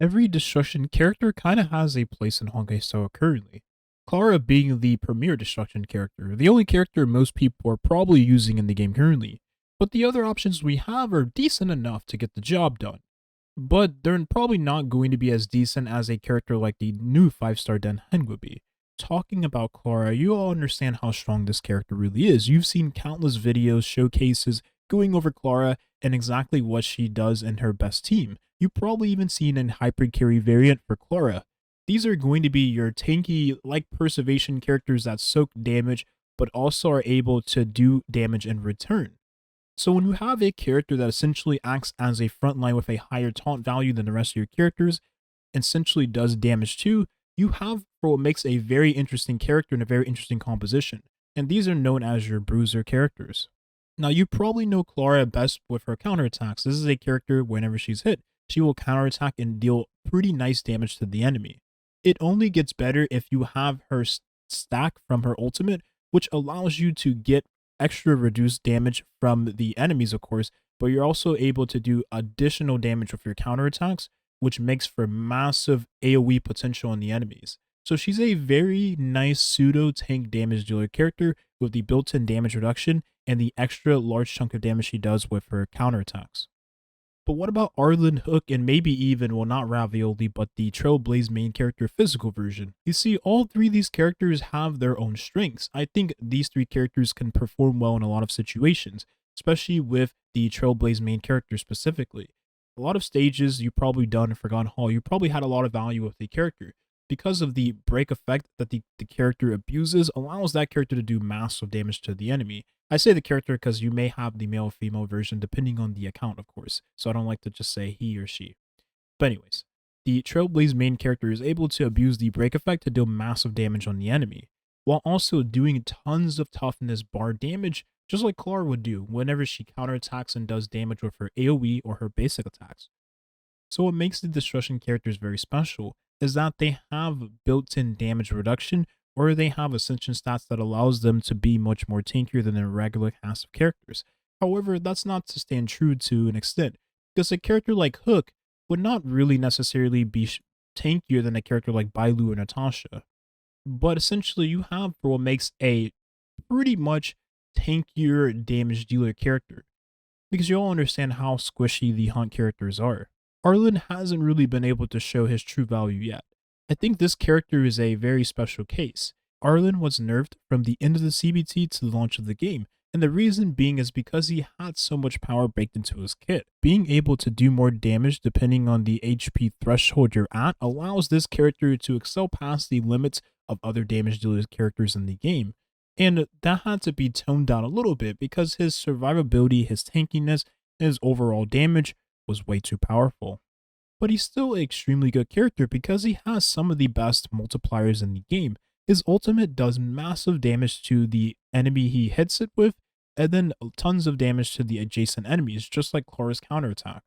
Every destruction character kind of has a place in Honkai Star Rail currently. Clara being the premier destruction character, the only character most people are probably using in the game currently. But the other options we have are decent enough to get the job done. But they're probably not going to be as decent as a character like the new 5-star Dan Heng would be. Talking about Clara, you all understand how strong this character really is. You've seen countless videos, showcases, going over Clara and exactly what she does in her best team. You've probably even seen an hybrid carry variant for Clara. These are going to be your tanky, like preservation characters that soak damage, but also are able to do damage in return. So when you have a character that essentially acts as a front line with a higher taunt value than the rest of your characters, essentially does damage too, you have what makes a very interesting character and a very interesting composition. And these are known as your bruiser characters. Now you probably know Clara best with her counterattacks. This is a character whenever she's hit, she will counterattack and deal pretty nice damage to the enemy. It only gets better if you have her stack from her ultimate, which allows you to get extra reduced damage from the enemies, of course, but you're also able to do additional damage with your counterattacks, which makes for massive AoE potential on the enemies. So she's a very nice pseudo tank damage dealer character with the built-in damage reduction and the extra large chunk of damage she does with her counterattacks. But what about Arlan, Hook, and maybe even, well, not Ravioli, but the Trailblaze main character physical version? You see, all three of these characters have their own strengths. I think these three characters can perform well in a lot of situations, especially with the Trailblaze main character specifically. A lot of stages you probably done in Forgotten Hall, you probably had a lot of value with the character. Because of the break effect that the character abuses, allows that character to do massive damage to the enemy. I say the character because you may have the male or female version depending on the account, of course. So I don't like to just say he or she. But anyways, the Trailblaze main character is able to abuse the break effect to deal massive damage on the enemy, while also doing tons of toughness bar damage, just like Clara would do whenever she counterattacks and does damage with her AoE or her basic attacks. So what makes the destruction characters very special is that they have built-in damage reduction, or they have ascension stats that allows them to be much more tankier than their regular cast of characters. However, that's not to stand true to an extent, because a character like Hook would not really necessarily be tankier than a character like Bailu or Natasha. But essentially, you have for what makes a pretty much tankier damage dealer character, because you all understand how squishy the Hunt characters are. Arlan hasn't really been able to show his true value yet. I think this character is a very special case. Arlan was nerfed from the end of the CBT to the launch of the game, and the reason being is because he had so much power baked into his kit. Being able to do more damage depending on the HP threshold you're at allows this character to excel past the limits of other damage dealer characters in the game. And that had to be toned down a little bit because his survivability, his tankiness, and his overall damage was way too powerful. But he's still an extremely good character because he has some of the best multipliers in the game. His ultimate does massive damage to the enemy he hits it with, and then tons of damage to the adjacent enemies, just like Clara's counterattack.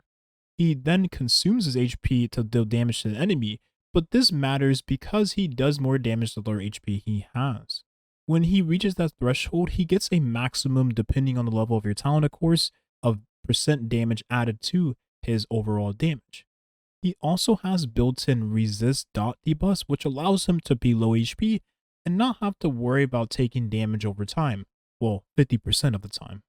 He then consumes his HP to deal damage to the enemy, but this matters because he does more damage the lower HP he has. When he reaches that threshold, he gets a maximum, depending on the level of your talent, of course, of percent damage added to his overall damage. He also has built-in resist dot debuffs, which allows him to be low HP and not have to worry about taking damage over time. Well, 50% of the time.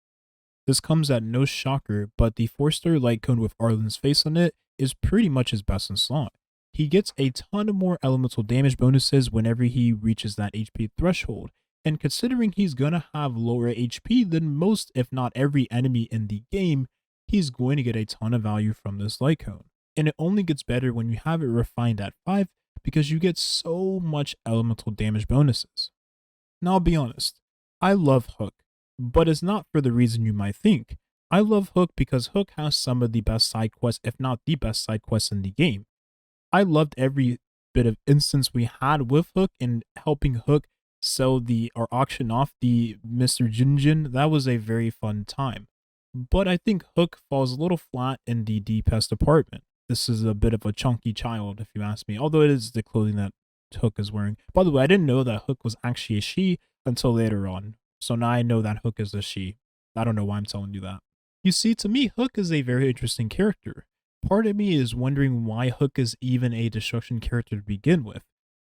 This comes at no shocker, but the 4-star light cone with Arlan's face on it is pretty much his best in slot. He gets a ton of more elemental damage bonuses whenever he reaches that HP threshold, and considering he's gonna have lower HP than most, if not every enemy in the game, he's going to get a ton of value from this light cone. And it only gets better when you have it refined at 5 because you get so much elemental damage bonuses. Now I'll be honest, I love Hook, but it's not for the reason you might think. I love Hook because Hook has some of the best side quests, if not the best side quests in the game. I loved every bit of instance we had with Hook and helping Hook sell or auction off the Mr. Jinjin. That was a very fun time. But I think Hook falls a little flat in the DPS department. This is a bit of a chunky child, if you ask me, although it is the clothing that Hook is wearing. By the way, I didn't know that Hook was actually a she until later on. So now I know that Hook is a she. I don't know why I'm telling you that. You see, to me, Hook is a very interesting character. part of me is wondering why Hook is even a destruction character to begin with.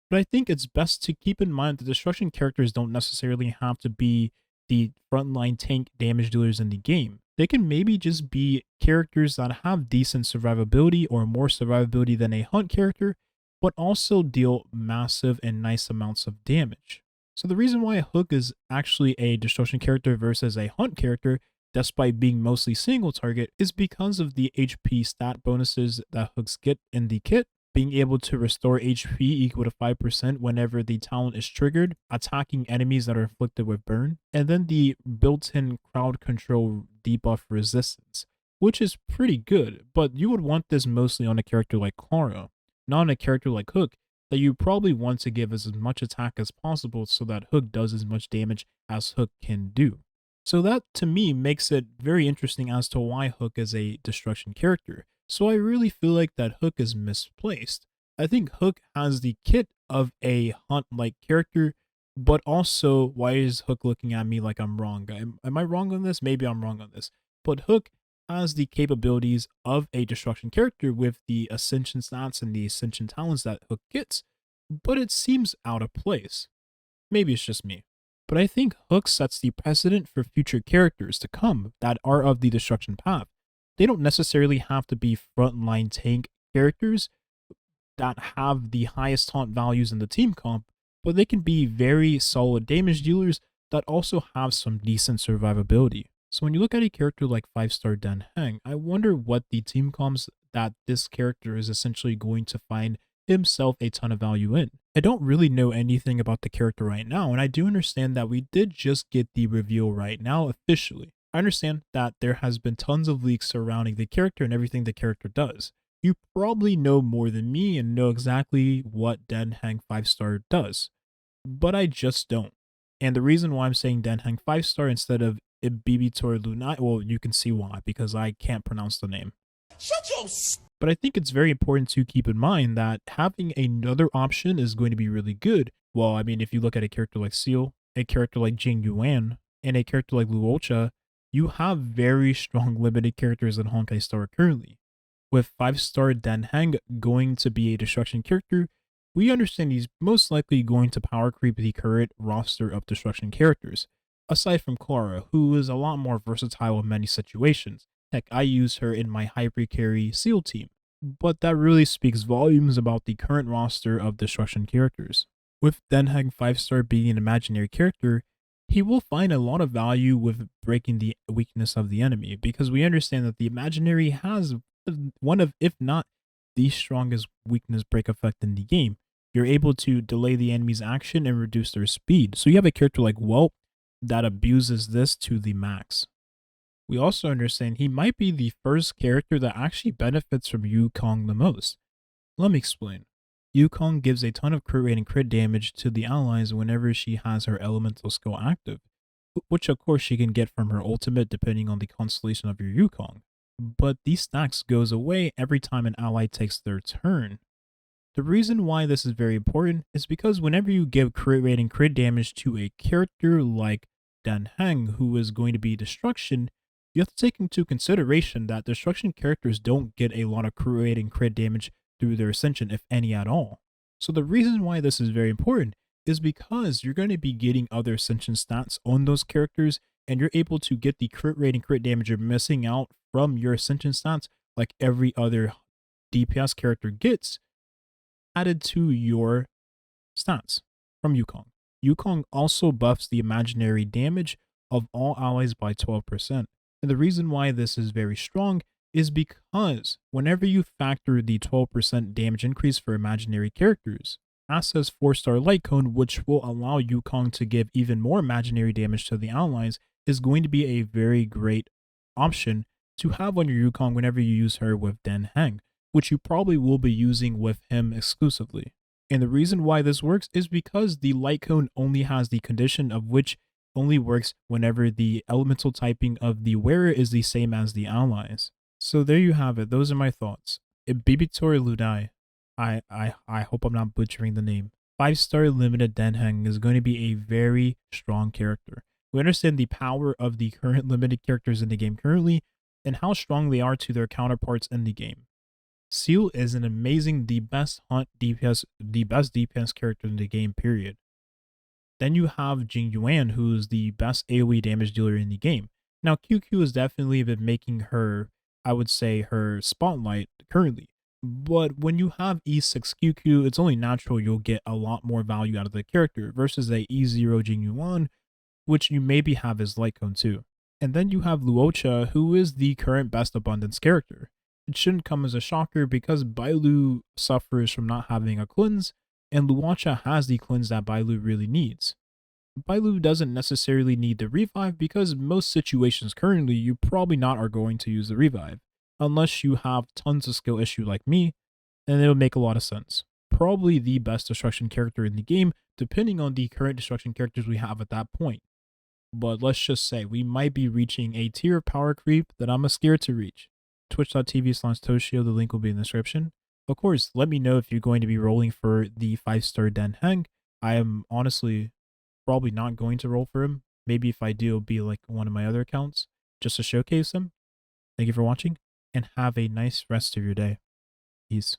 But I think it's best to keep in mind that destruction characters don't necessarily have to be the frontline tank damage dealers in the game. They can maybe just be characters that have decent survivability or more survivability than a hunt character, but also deal massive and nice amounts of damage. So the reason why Hook is actually a destruction character versus a hunt character, despite being mostly single target, is because of the HP stat bonuses that Hooks get in the kit, being able to restore HP equal to 5% whenever the talent is triggered, attacking enemies that are inflicted with burn, and then the built-in crowd control debuff resistance, which is pretty good, but you would want this mostly on a character like Clara, not on a character like Hook, that you probably want to give as much attack as possible so that Hook does as much damage as Hook can do. So that to me makes it very interesting as to why Hook is a destruction character. So I really feel like that Hook is misplaced. I think Hook has the kit of a hunt-like character, but also why is Hook looking at me like I'm wrong? Am I wrong on this? Maybe I'm wrong on this. But Hook has the capabilities of a destruction character with the ascension stats and the ascension talents that Hook gets, but it seems out of place. Maybe it's just me. But I think Hook sets the precedent for future characters to come that are of the destruction path. They don't necessarily have to be frontline tank characters that have the highest taunt values in the team comp, but they can be very solid damage dealers that also have some decent survivability. So when you look at a character like 5-star Dan Heng, I wonder what the team comps that this character is essentially going to find himself a ton of value in. I don't really know anything about the character right now, and I do understand that we did just get the reveal right now officially. I understand that there has been tons of leaks surrounding the character and everything the character does. You probably know more than me and know exactly what Dan Heng 5-star does, but I just don't. And the reason why I'm saying Dan Heng 5-star instead of Ibibitor Lunai, well, you can see why, because I can't pronounce the name. Shut your But I think it's very important to keep in mind that having another option is going to be really good. Well, I mean, if you look at a character like Seal, a character like Jing Yuan, and a character like Luocha, you have very strong limited characters in Honkai Star currently. With 5-star Dan Heng going to be a destruction character, we understand he's most likely going to power creep the current roster of destruction characters, aside from Clara, who is a lot more versatile in many situations. Heck, I use her in my hybrid carry Seal team, but that really speaks volumes about the current roster of destruction characters. With Dan Heng 5-star being an imaginary character, he will find a lot of value with breaking the weakness of the enemy, because we understand that the imaginary has one of, if not the strongest weakness break effect in the game. You're able to delay the enemy's action and reduce their speed. So you have a character like Whelp that abuses this to the max. We also understand he might be the first character that actually benefits from Yukong the most. Let me explain. Yukong gives a ton of crit rate and crit damage to the allies whenever she has her elemental skill active, which of course she can get from her ultimate depending on the constellation of your Yukong. But these stacks goes away every time an ally takes their turn. The reason why this is very important is because whenever you give crit rate and crit damage to a character like Dan Heng, who is going to be destruction, you have to take into consideration that destruction characters don't get a lot of crit rate and crit damage through their ascension, if any at all. So the reason why this is very important is because you're going to be getting other ascension stats on those characters, and you're able to get the crit rate and crit damage you're missing out from your ascension stats like every other DPS character gets added to your stats from Yukong. Yukong also buffs the imaginary damage of all allies by 12%. And the reason why this is very strong is because whenever you factor the 12% damage increase for imaginary characters, Asa's 4-star light cone, which will allow Yukong to give even more imaginary damage to the allies, is going to be a very great option to have on your Yukong whenever you use her with Dan Heng, which you probably will be using with him exclusively. And the reason why this works is because the light cone only has the condition of which only works whenever the elemental typing of the wearer is the same as the allies. So there you have it. Those are my thoughts. Ibibitor Ludai. I hope I'm not butchering the name. 5-star limited Dan Heng is going to be a very strong character. We understand the power of the current limited characters in the game currently and how strong they are to their counterparts in the game. Seal is an amazing, the best hunt DPS, the best DPS character in the game, period. Then you have Jing Yuan, who's the best AoE damage dealer in the game. Now, QQ has definitely been making her, I would say, her spotlight currently. But when you have E6 QQ, it's only natural you'll get a lot more value out of the character versus a E0 Jing Yuan, which you maybe have as Lightcone too. And then you have Luocha, who is the current best abundance character. It shouldn't come as a shocker because Bailu suffers from not having a cleanse, and Luocha has the cleanse that Bailu really needs. Bailu doesn't necessarily need the revive because most situations currently you probably not are going to use the revive, unless you have tons of skill issue like me, and it'll make a lot of sense. Probably the best destruction character in the game, depending on the current destruction characters we have at that point. But let's just say we might be reaching a tier of power creep that I'm scared to reach. Twitch.tv/Toshio, the link will be in the description. Of course, let me know if you're going to be rolling for the 5-star Dan Heng. I am honestly probably not going to roll for him. Maybe if I do, it'll be like one of my other accounts just to showcase him. Thank you for watching and have a nice rest of your day. Peace.